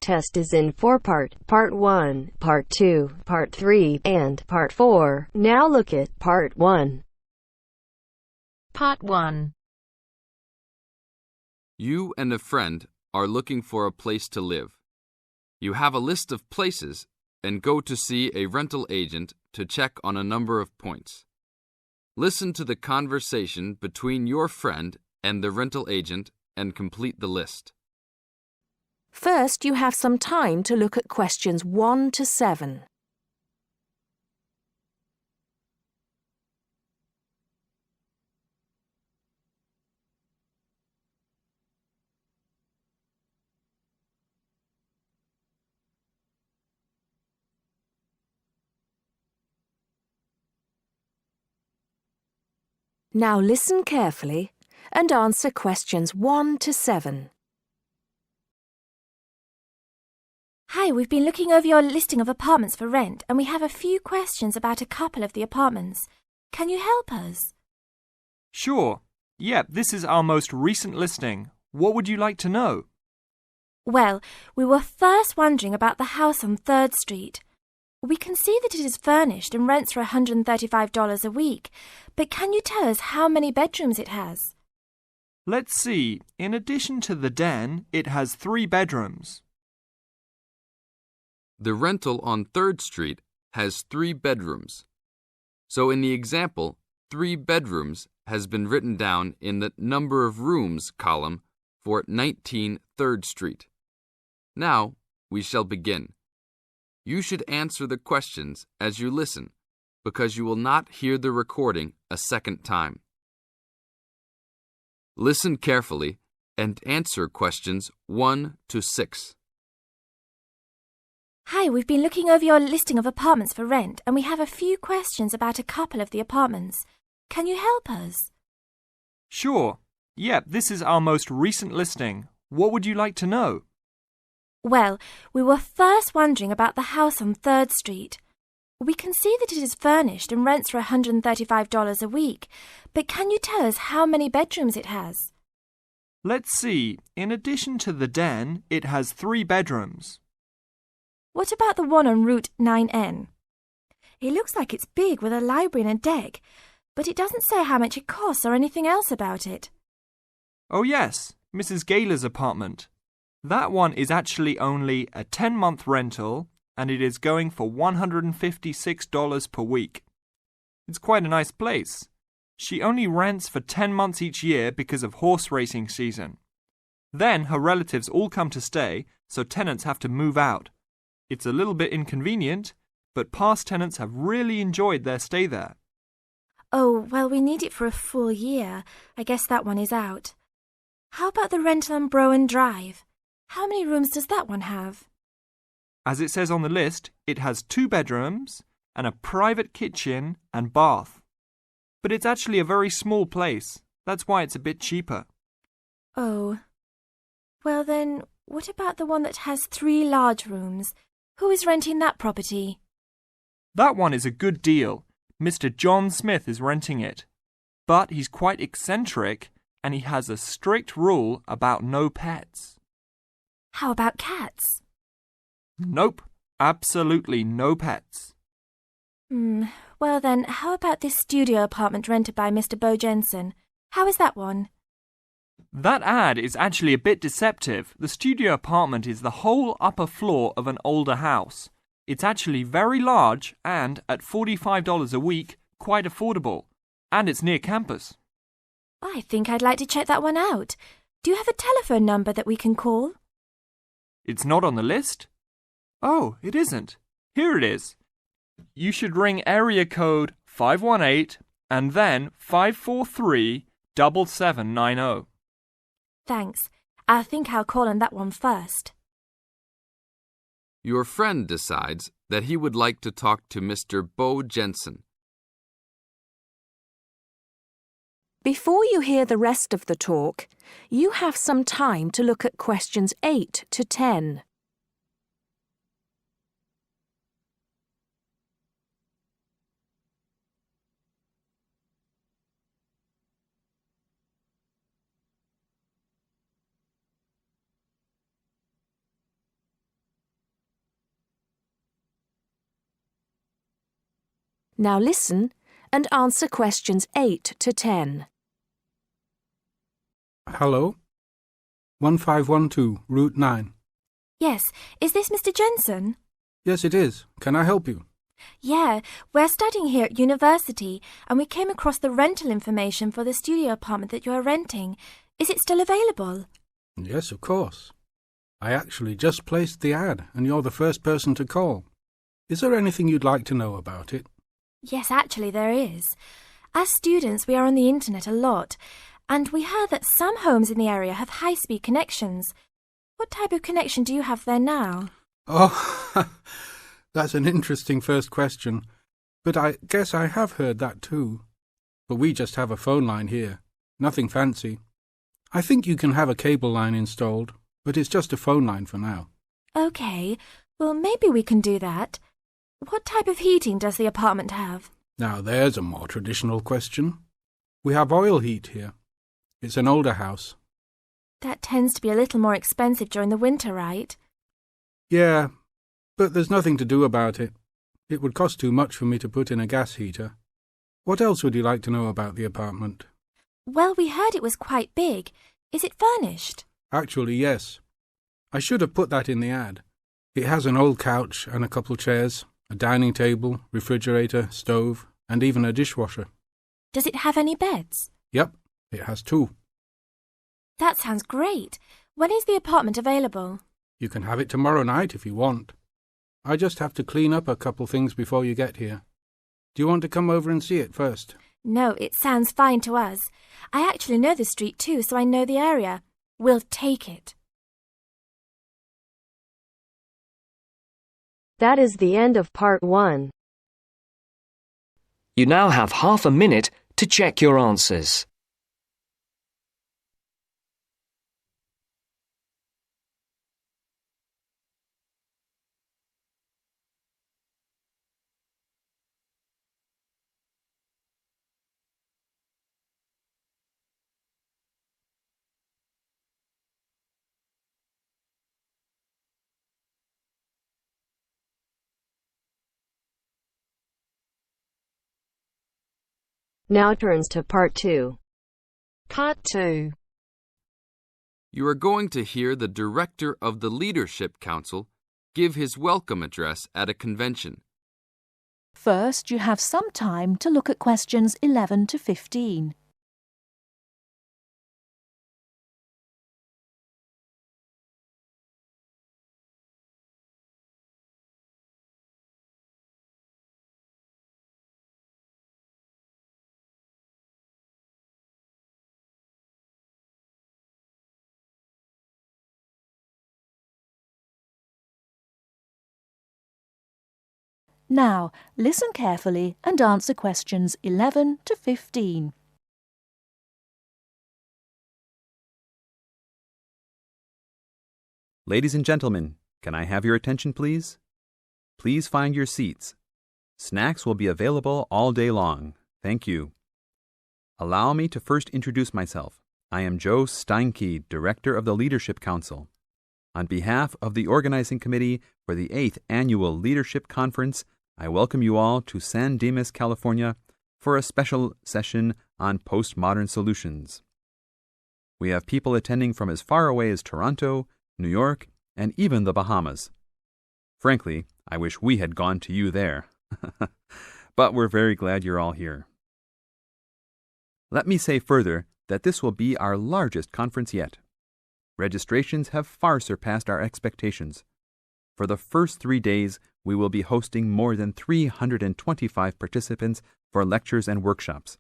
test is in 4 parts: Part 1, Part 2, Part 3, and Part 4. Now look at Part 1. Part 1. You and a friend are looking for a place to live. You have a list of places and go to see a rental agent to check on a number of points. Listen to the conversation between your friend and the rental agent and complete the list. First, you have some time to look at questions 1 to 7. Now listen carefully and answer questions 1 to 7. Hi, we've been looking over your listing of apartments for rent and we have a few questions about a couple of the apartments. Can you help us? Sure. Yep, this is our most recent listing. What would you like to know? Well, we were first wondering about the house on 3rd Street. We can see that it is furnished and rents for $135 a week, but can you tell us how many bedrooms it has? Let's see. In addition to the den, it has 3 bedrooms. The rental on 3rd Street has 3 bedrooms. So in the example, 3 bedrooms has been written down in the number of rooms column for 19 3rd Street. Now we shall begin. You should answer the questions as you listen, because you will not hear the recording a second time. Listen carefully and answer questions 1 to 6. Hi, we've been looking over your listing of apartments for rent and we have a few questions about a couple of the apartments. Can you help us? Sure. Yep, this is our most recent listing. What would you like to know? Well, we were first wondering about the house on 3rd Street. We can see that it is furnished and rents for $135 a week, but can you tell us how many bedrooms it has? Let's see. In addition to the den, it has 3 bedrooms. What about the one on Route 9N? It looks like it's big with a library and a deck, but it doesn't say how much it costs or anything else about it. Oh yes, Mrs. Gaylor's apartment. That one is actually only a 10-month rental and it is going for $156 per week. It's quite a nice place. She only rents for 10 months each year because of horse racing season. Then her relatives all come to stay, so tenants have to move out. It's a little bit inconvenient, but past tenants have really enjoyed their stay there. Oh, well, we need it for a full year. I guess that one is out. How about the rental on Browen Drive? How many rooms does that one have? As it says on the list, it has 2 bedrooms and a private kitchen and bath. But it's actually a very small place. That's why it's a bit cheaper. Oh. Well then, what about the one that has 3 large rooms? Who is renting that property? That one is a good deal. Mr. John Smith is renting it. But he's quite eccentric and he has a strict rule about no pets. How about cats? Nope, absolutely no pets. Well then, how about this studio apartment rented by Mr. Bo Jensen? How is that one? That ad is actually a bit deceptive. The studio apartment is the whole upper floor of an older house. It's actually very large and, at $45 a week, quite affordable. And it's near campus. I think I'd like to check that one out. Do you have a telephone number that we can call? It's not on the list? Oh, it isn't. Here it is. You should ring area code 518 and then 543-7790. Thanks. I think I'll call on that one first. Your friend decides that he would like to talk to Mr. Bo Jensen. Before you hear the rest of the talk, you have some time to look at questions 8 to 10. Now listen and answer questions 8 to 10. Hello? 1512, Route 9. Yes, is this Mr. Jensen? Yes, it is. Can I help you? Yeah, we're studying here at university and we came across the rental information for the studio apartment that you are renting. Is it still available? Yes, of course. I actually just placed the ad and you're the first person to call. Is there anything you'd like to know about it? Yes, actually there is. As students, we are on the internet a lot, and we heard that some homes in the area have high-speed connections. What type of connection do you have there now? Oh, that's an interesting first question. But I guess I have heard that too. But we just have a phone line here. Nothing fancy. I think you can have a cable line installed, but it's just a phone line for now. Okay, well maybe we can do that. What type of heating does the apartment have? Now there's a more traditional question. We have oil heat here. It's an older house. That tends to be a little more expensive during the winter, right? Yeah, but there's nothing to do about it. It would cost too much for me to put in a gas heater. What else would you like to know about the apartment? Well, we heard it was quite big. Is it furnished? Actually, yes. I should have put that in the ad. It has an old couch and a couple chairs, a dining table, refrigerator, stove, and even a dishwasher. Does it have any beds? Yep, it has 2. That sounds great. When is the apartment available? You can have it tomorrow night if you want. I just have to clean up a couple things before you get here. Do you want to come over and see it first? No, it sounds fine to us. I actually know the street too, so I know the area. We'll take it. That is the end of part 1. You now have half a minute to check your answers. Now turns to part 2. Part 2. You are going to hear the director of the Leadership Council give his welcome address at a convention. First, you have some time to look at questions 11 to 15. Now, listen carefully and answer questions 11 to 15. Ladies and gentlemen, can I have your attention, please? Please find your seats. Snacks will be available all day long. Thank you. Allow me to first introduce myself. I am Joe Steinke, Director of the Leadership Council. On behalf of the Organizing Committee for the 8th Annual Leadership Conference, I welcome you all to San Dimas, California, for a special session on postmodern solutions. We have people attending from as far away as Toronto, New York, and even the Bahamas. Frankly, I wish we had gone to you there. But we're very glad you're all here. Let me say further that this will be our largest conference yet. Registrations have far surpassed our expectations. For the first 3 days, we will be hosting more than 325 participants for lectures and workshops.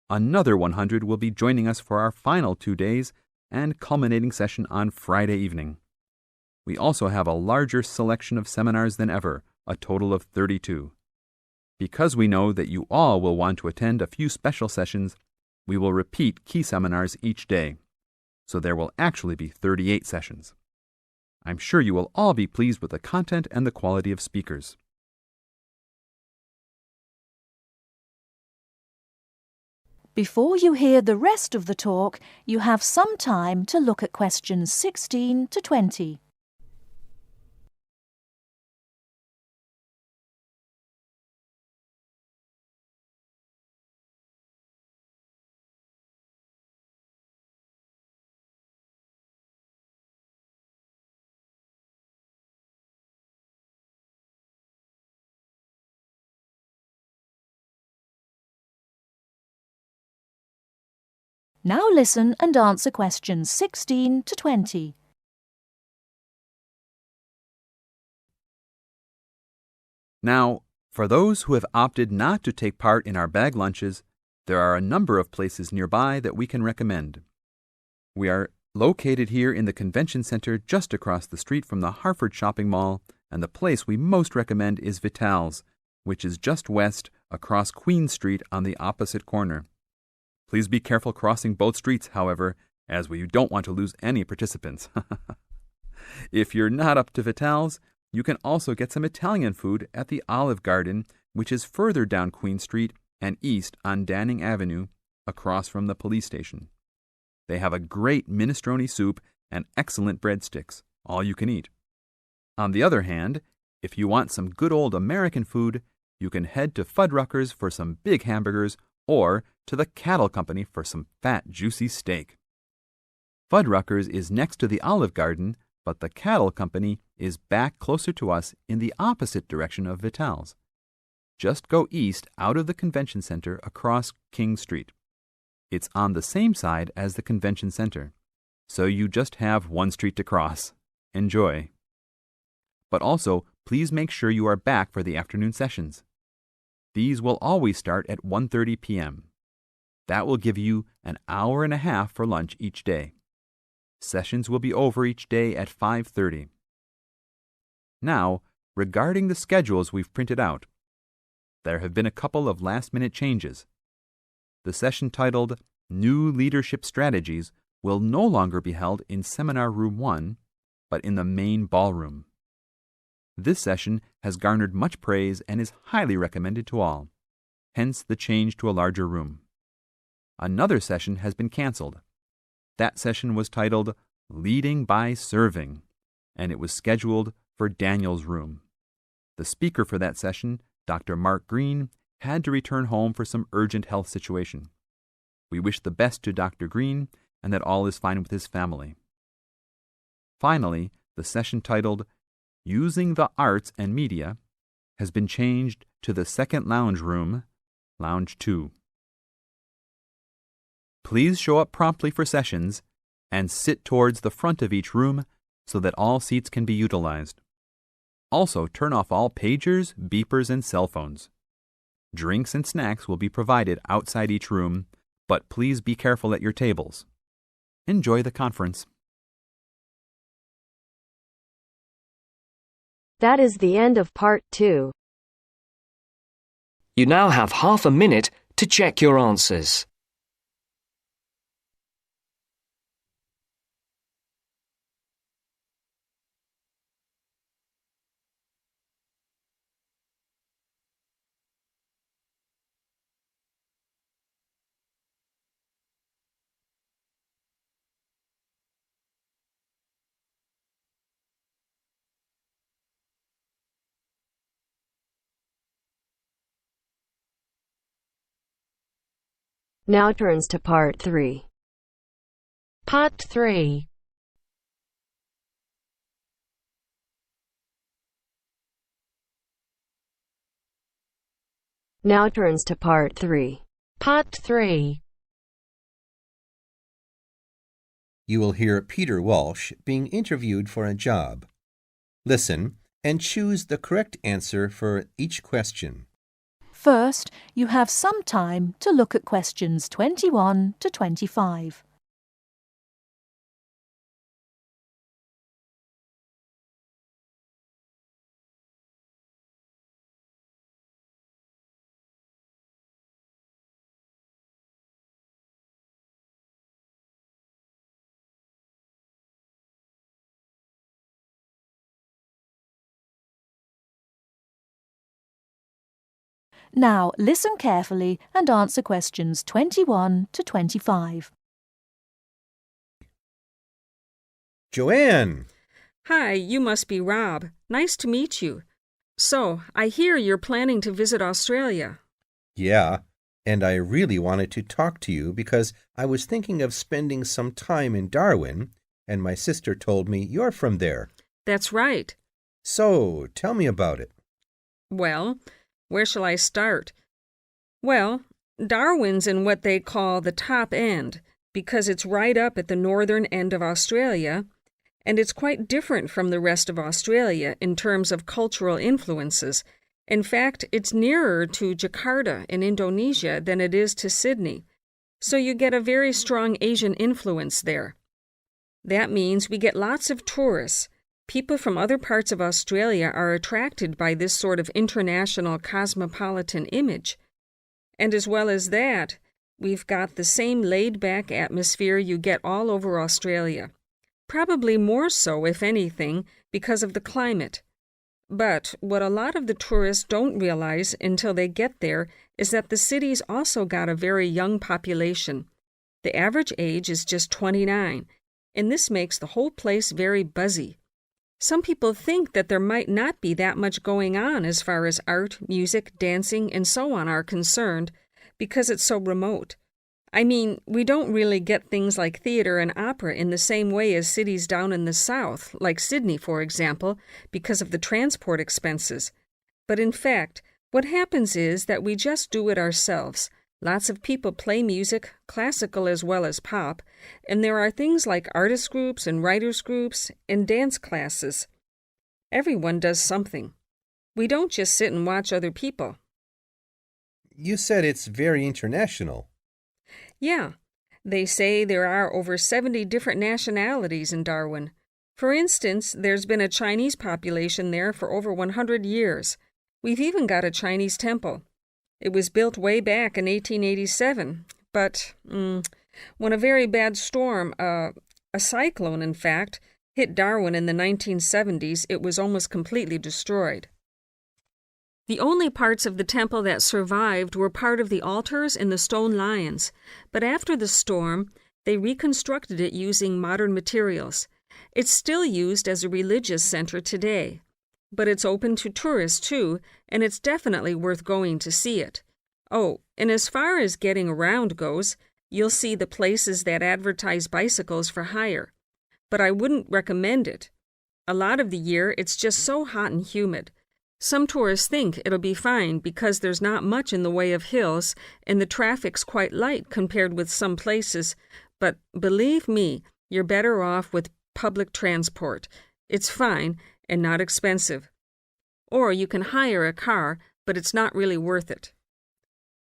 Another 100 will be joining us for our final 2 days and culminating session on Friday evening. We also have a larger selection of seminars than ever, a total of 32. Because we know that you all will want to attend a few special sessions, we will repeat key seminars each day. So there will actually be 38 sessions. I'm sure you will all be pleased with the content and the quality of speakers. Before you hear the rest of the talk, you have some time to look at questions 16 to 20. Now listen and answer questions 16 to 20. Now, for those who have opted not to take part in our bag lunches, there are a number of places nearby that we can recommend. We are located here in the convention center just across the street from the Harford Shopping Mall, and the place we most recommend is Vital's, which is just west across Queen Street on the opposite corner. Please be careful crossing both streets, however, as we don't want to lose any participants. If you're not up to Vital's, you can also get some Italian food at the Olive Garden, which is further down Queen Street and east on Danning Avenue, across from the police station. They have a great minestrone soup and excellent breadsticks, all you can eat. On the other hand, if you want some good old American food, you can head to Fuddruckers for some big hamburgers or to the Cattle Company for some fat, juicy steak. Fuddruckers is next to the Olive Garden, but the Cattle Company is back closer to us in the opposite direction of Vital's. Just go east out of the convention center across King Street. It's on the same side as the convention center, so you just have one street to cross. Enjoy. But also, please make sure you are back for the afternoon sessions. These will always start at 1:30 p.m. That will give you an hour and a half for lunch each day. Sessions will be over each day at 5:30. Now, regarding the schedules we've printed out, there have been a couple of last-minute changes. The session titled New Leadership Strategies will no longer be held in Seminar Room 1, but in the main ballroom. This session has garnered much praise and is highly recommended to all, hence the change to a larger room. Another session has been canceled. That session was titled Leading by Serving, and it was scheduled for Daniel's room. The speaker for that session, Dr. Mark Green, had to return home for some urgent health situation. We wish the best to Dr. Green and that all is fine with his family. Finally, the session titled Using the Arts and Media has been changed to the second lounge room, Lounge 2. Please show up promptly for sessions and sit towards the front of each room so that all seats can be utilized. Also, turn off all pagers, beepers, and cell phones. Drinks and snacks will be provided outside each room, but please be careful at your tables. Enjoy the conference. That is the end of part 2. You now have half a minute to check your answers. Now turns to part 3. Part 3. Now turns to part 3. Part 3. You will hear Peter Walsh being interviewed for a job. Listen and choose the correct answer for each question. First, you have some time to look at questions 21 to 25. Now, listen carefully and answer questions 21 to 25. Joanne! Hi, you must be Rob. Nice to meet you. So, I hear you're planning to visit Australia. Yeah, and I really wanted to talk to you because I was thinking of spending some time in Darwin, and my sister told me you're from there. That's right. So, tell me about it. Well, where shall I start? Well, Darwin's in what they call the top end, because it's right up at the northern end of Australia, and it's quite different from the rest of Australia in terms of cultural influences. In fact, it's nearer to Jakarta in Indonesia than it is to Sydney, so you get a very strong Asian influence there. That means we get lots of tourists. People from other parts of Australia are attracted by this sort of international cosmopolitan image. And as well as that, we've got the same laid-back atmosphere you get all over Australia. Probably more so, if anything, because of the climate. But what a lot of the tourists don't realize until they get there is that the city's also got a very young population. The average age is just 29, and this makes the whole place very buzzy. Some people think that there might not be that much going on as far as art, music, dancing, and so on are concerned, because it's so remote. I mean, we don't really get things like theater and opera in the same way as cities down in the south, like Sydney, for example, because of the transport expenses. But in fact, what happens is that we just do it ourselves. Lots of people play music, classical as well as pop, and there are things like artist groups and writers groups and dance classes. Everyone does something. We don't just sit and watch other people. You said it's very international. Yeah, they say there are over 70 different nationalities in Darwin. For instance, there's been a Chinese population there for over 100 years. We've even got a Chinese temple. It was built way back in 1887, but when a very bad storm, a cyclone in fact, hit Darwin in the 1970s, it was almost completely destroyed. The only parts of the temple that survived were part of the altars and the stone lions, but after the storm, they reconstructed it using modern materials. It's still used as a religious center today, but it's open to tourists too, and it's definitely worth going to see it. Oh, and as far as getting around goes, you'll see the places that advertise bicycles for hire, but I wouldn't recommend it. A lot of the year, it's just so hot and humid. Some tourists think it'll be fine because there's not much in the way of hills and the traffic's quite light compared with some places, but believe me, you're better off with public transport. It's fine and not expensive. Or you can hire a car, but it's not really worth it.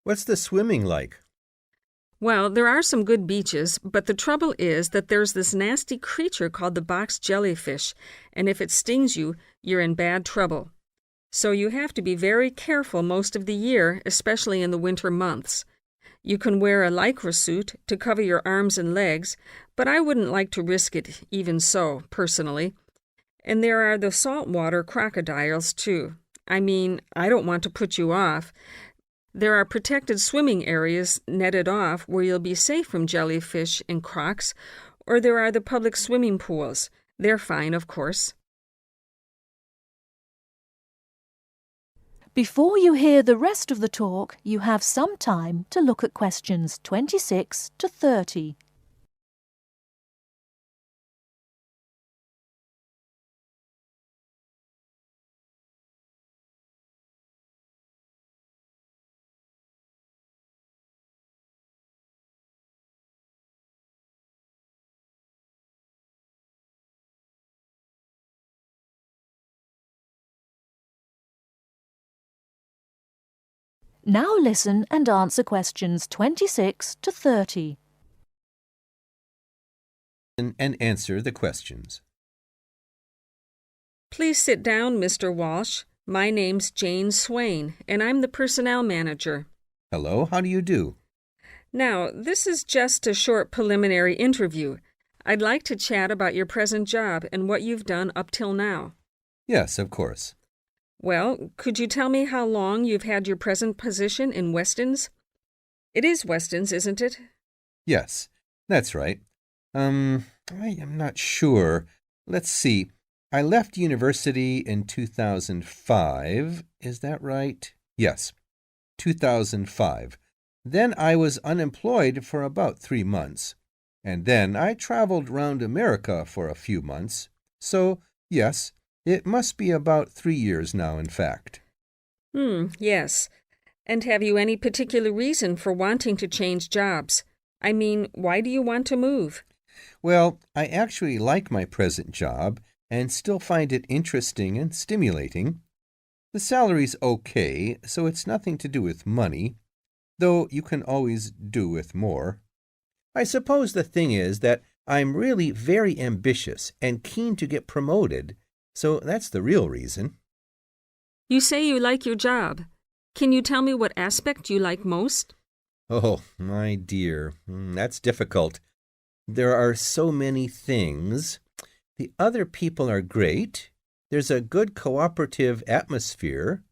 What's the swimming like? Well, there are some good beaches, but the trouble is that there's this nasty creature called the box jellyfish, and if it stings you, you're in bad trouble. So you have to be very careful most of the year, especially in the winter months. You can wear a lycra suit to cover your arms and legs, but I wouldn't like to risk it even so, personally. And there are the saltwater crocodiles, too. I mean, I don't want to put you off. There are protected swimming areas netted off where you'll be safe from jellyfish and crocs, or there are the public swimming pools. They're fine, of course. Before you hear the rest of the talk, you have some time to look at questions 26 to 30. Now listen and answer questions 26 to 30. And answer the questions. Please sit down, Mr. Walsh. My name's Jane Swain, and I'm the personnel manager. Hello, how do you do? Now, this is just a short preliminary interview. I'd like to chat about your present job and what you've done up till now. Yes, of course. Well, could you tell me how long you've had your present position in Weston's? It is Weston's, isn't it? Yes, that's right. I am not sure. Let's see. I left university in 2005. Is that right? Yes, 2005. Then I was unemployed for about 3 months. And then I traveled round America for a few months. So, yes, it must be about 3 years now, in fact. Yes. And have you any particular reason for wanting to change jobs? I mean, why do you want to move? Well, I actually like my present job and still find it interesting and stimulating. The salary's okay, so it's nothing to do with money, though you can always do with more. I suppose the thing is that I'm really very ambitious and keen to get promoted, so that's the real reason. You say you like your job. Can you tell me what aspect you like most? Oh, my dear, that's difficult. There are so many things. The other people are great. There's a good cooperative atmosphere.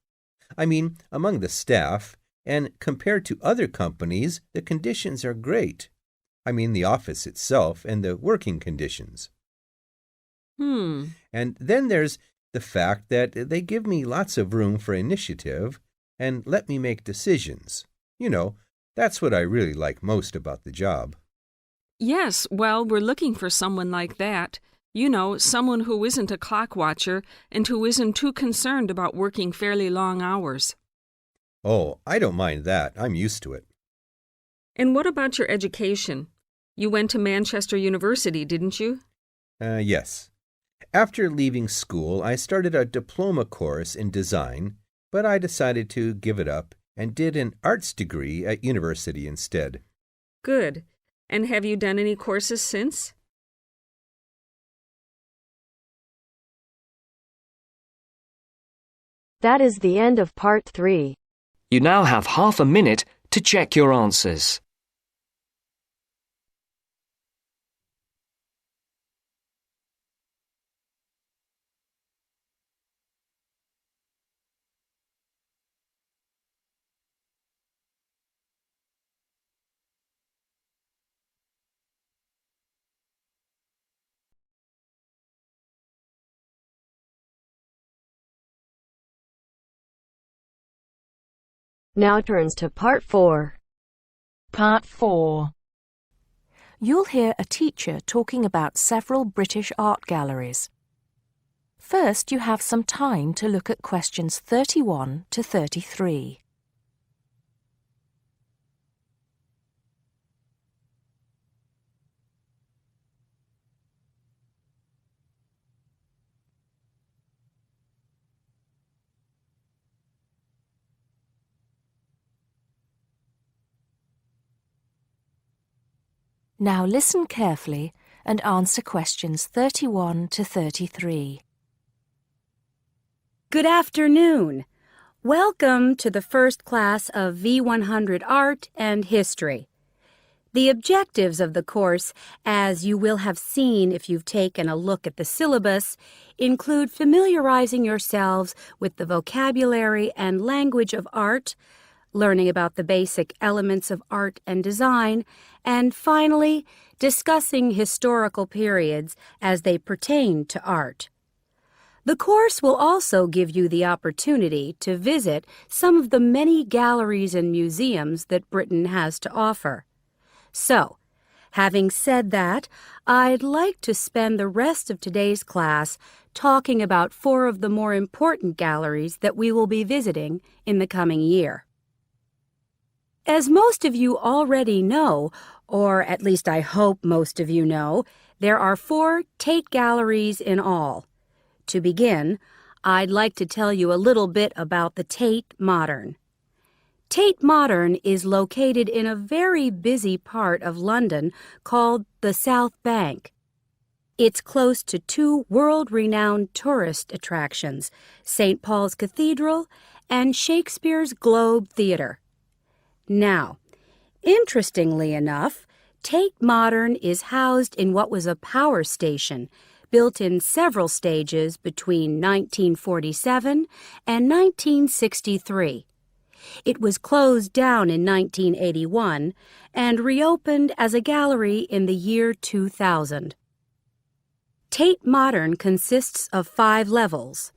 I mean, among the staff, and compared to other companies, the conditions are great. I mean, the office itself and the working conditions. And then there's the fact that they give me lots of room for initiative and let me make decisions. You know, that's what I really like most about the job. Yes, well, we're looking for someone like that. You know, someone who isn't a clock watcher and who isn't too concerned about working fairly long hours. Oh, I don't mind that. I'm used to it. And what about your education? You went to Manchester University, didn't you? Yes. After leaving school, I started a diploma course in design, but I decided to give it up and did an arts degree at university instead. Good. And have you done any courses since? That is the end of part 3. You now have half a minute to check your answers. Now turns to part 4. Part 4. You'll hear a teacher talking about several British art galleries. First, you have some time to look at questions 31 to 33. Now listen carefully and answer questions 31 to 33. Good afternoon. Welcome to the first class of V100 Art and History. The objectives of the course, as you will have seen if you've taken a look at the syllabus, include familiarizing yourselves with the vocabulary and language of art, learning about the basic elements of art and design, and finally, discussing historical periods as they pertain to art. The course will also give you the opportunity to visit some of the many galleries and museums that Britain has to offer. So, having said that, I'd like to spend the rest of today's class talking about 4 of the more important galleries that we will be visiting in the coming year. As most of you already know, or at least I hope most of you know, there are 4 Tate galleries in all. To begin, I'd like to tell you a little bit about the Tate Modern. Tate Modern is located in a very busy part of London called the South Bank. It's close to 2 world-renowned tourist attractions, St. Paul's Cathedral and Shakespeare's Globe Theatre. Now, interestingly enough, Tate Modern is housed in what was a power station built in several stages between 1947 and 1963. It was closed down in 1981 and reopened as a gallery in the year 2000. Tate Modern consists of 5 levels,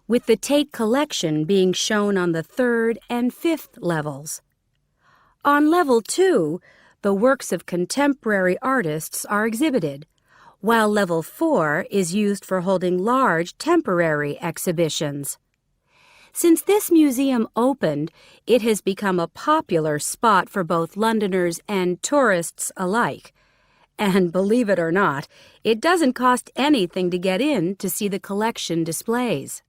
with the Tate collection being shown on the 3rd and 5th levels. On level 2, the works of contemporary artists are exhibited, while level 4 is used for holding large temporary exhibitions. Since this museum opened, it has become a popular spot for both Londoners and tourists alike. And believe it or not, it doesn't cost anything to get in to see the collection displays.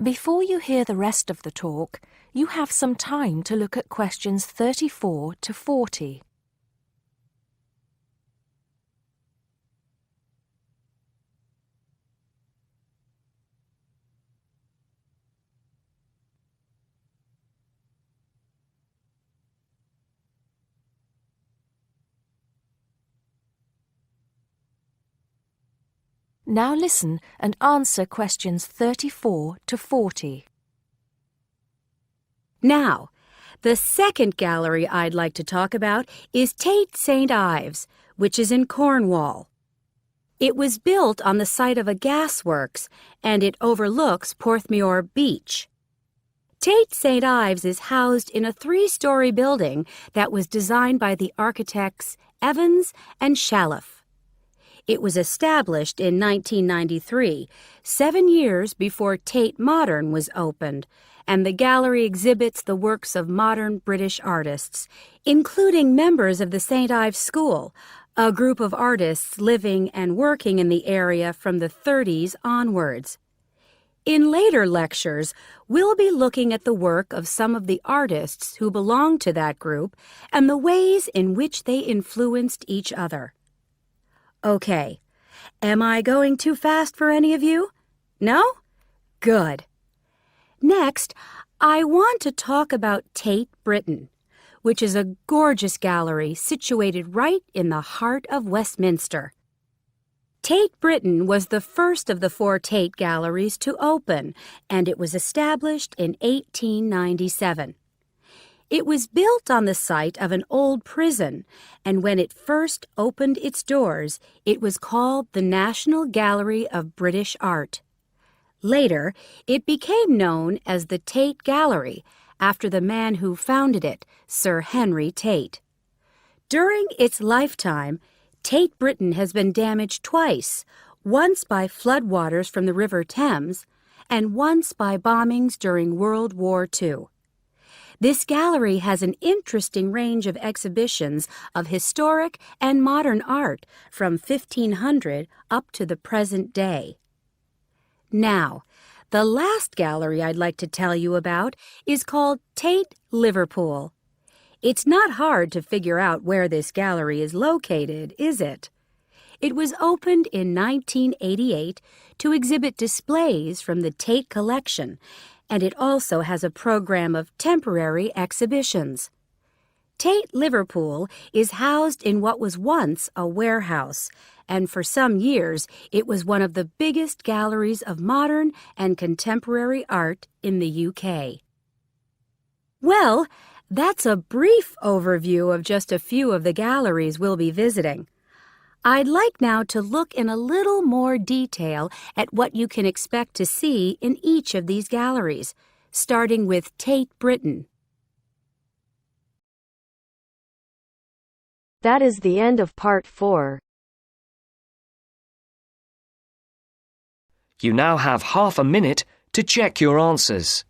Before you hear the rest of the talk, you have some time to look at questions 34 to 40. Now listen and answer questions 34 to 40. Now, the second gallery I'd like to talk about is Tate St. Ives, which is in Cornwall. It was built on the site of a gasworks, and it overlooks Porthmeor Beach. Tate St. Ives is housed in a 3-story building that was designed by the architects Evans and Shalliff. It was established in 1993, 7 years before Tate Modern was opened, and the gallery exhibits the works of modern British artists, including members of the St. Ives School, a group of artists living and working in the area from the 30s onwards. In later lectures, we'll be looking at the work of some of the artists who belong to that group and the ways in which they influenced each other. Okay, am I going too fast for any of you? No? Good. Next, I want to talk about Tate Britain, which is a gorgeous gallery situated right in the heart of Westminster. Tate Britain was the first of the 4 Tate galleries to open, and it was established in 1897. It was built on the site of an old prison, and when it first opened its doors, it was called the National Gallery of British Art. Later, it became known as the Tate Gallery, after the man who founded it, Sir Henry Tate. During its lifetime, Tate Britain has been damaged twice, once by floodwaters from the River Thames, and once by bombings during World War II. This gallery has an interesting range of exhibitions of historic and modern art from 1500 up to the present day. Now, the last gallery I'd like to tell you about is called Tate Liverpool. It's not hard to figure out where this gallery is located, is it? It was opened in 1988 to exhibit displays from the Tate collection, and it also has a program of temporary exhibitions. Tate Liverpool is housed in what was once a warehouse, and for some years it was one of the biggest galleries of modern and contemporary art in the UK. Well, that's a brief overview of just a few of the galleries we'll be visiting. I'd like now to look in a little more detail at what you can expect to see in each of these galleries, starting with Tate Britain. That is the end of part 4. You now have half a minute to check your answers.